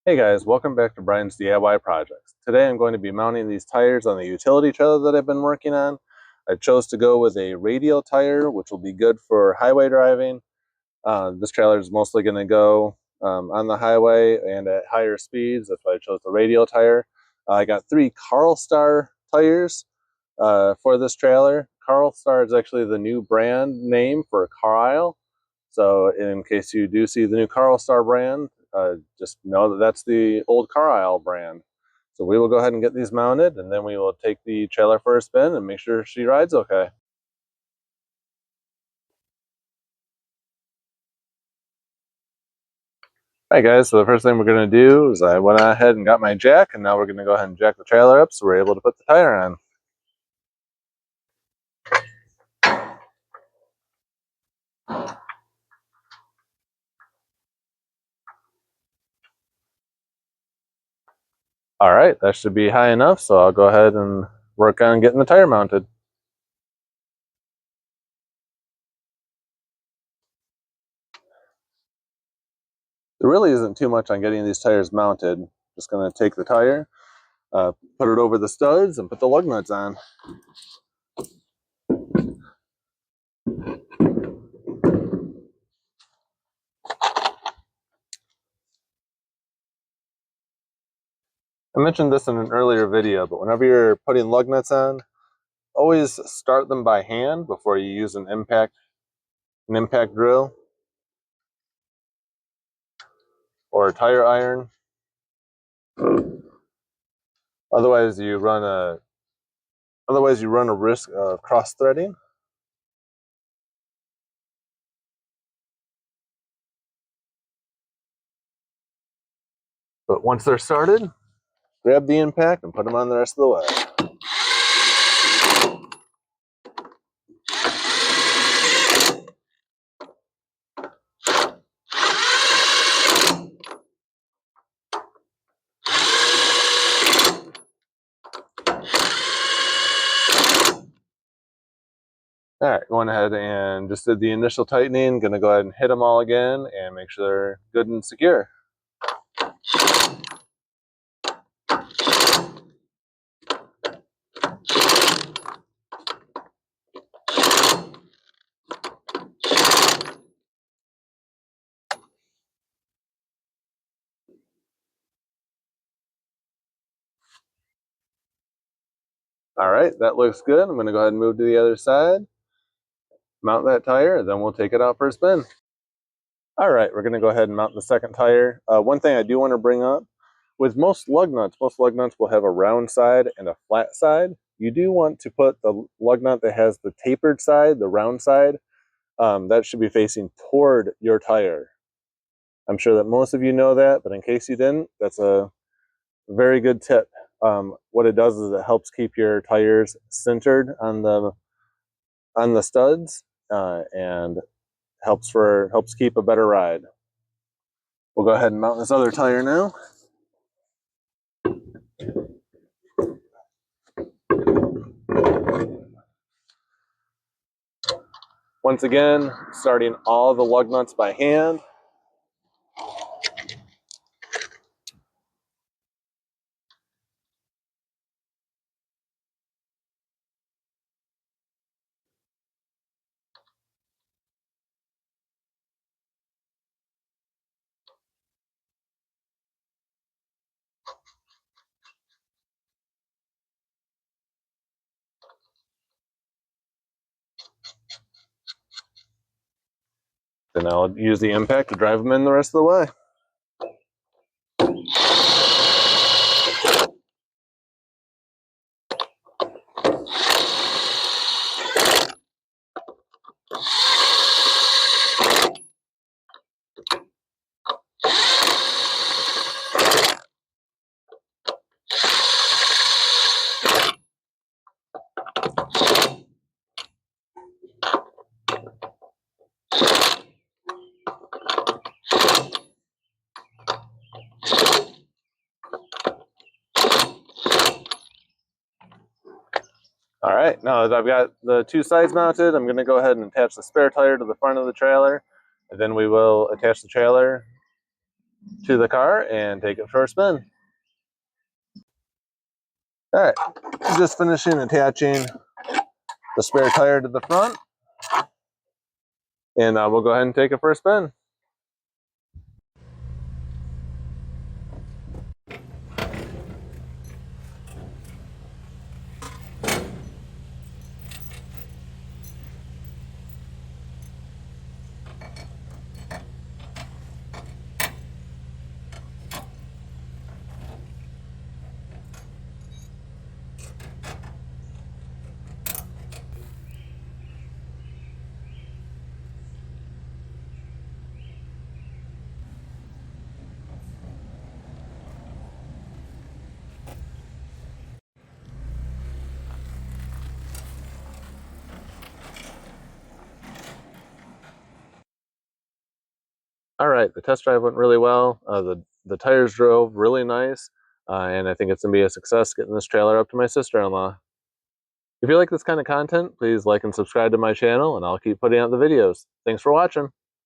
Hey guys, welcome back to Brian's DIY Projects. Today I'm going to be mounting these tires on the utility trailer that I've been working on. I chose to go with a radial tire, which will be good for highway driving. This trailer is mostly going to go on the highway and at higher speeds. That's why I chose the radial tire. I got 3 Carlstar tires for this trailer. Carlstar is actually the new brand name for Carlisle. So in case you do see the new Carlstar brand, just know that that's the old Carlisle brand. So we will go ahead and get these mounted, and then we will take the trailer for a spin and make sure she rides okay. All right guys, so the first thing we're going to do is I went ahead and got my jack, and now we're going to go ahead and jack the trailer up so we're able to put the tire on. All right, that should be high enough, so I'll go ahead and work on getting the tire mounted. There really isn't too much on getting these tires mounted. Just going to take the tire, put it over the studs, and put the lug nuts on. I mentioned this in an earlier video, but whenever you're putting lug nuts on, always start them by hand before you use an impact drill or a tire iron. Otherwise, you run a risk of cross threading. But once they're started, grab the impact and put them on the rest of the way. All right, going ahead and just did the initial tightening. Going to go ahead and hit them all again and make sure they're good and secure. All right, that looks good. I'm going to go ahead and move to the other side, mount that tire, and then we'll take it out for a spin. All right, we're going to go ahead and mount the second tire. One thing I do want to bring up, with most lug nuts will have a round side and a flat side. You do want to put the lug nut that has the tapered side, the round side, that should be facing toward your tire. I'm sure that most of you know that, but in case you didn't, that's a very good tip. What it does is it helps keep your tires centered on the studs and helps keep a better ride. We'll go ahead and mount this other tire now. Once again, starting all the lug nuts by hand. Then I'll use the impact to drive them in the rest of the way. All right, now that I've got the two sides mounted, I'm going to go ahead and attach the spare tire to the front of the trailer, and then we will attach the trailer to the car and take it for a spin. All right, just finishing attaching the spare tire to the front, and we'll go ahead and take it for a spin. All right, the test drive went really well. The tires drove really nice, and I think it's gonna be a success getting this trailer up to my sister-in-law. If you like this kind of content, please like and subscribe to my channel, and I'll keep putting out the videos. Thanks for watching.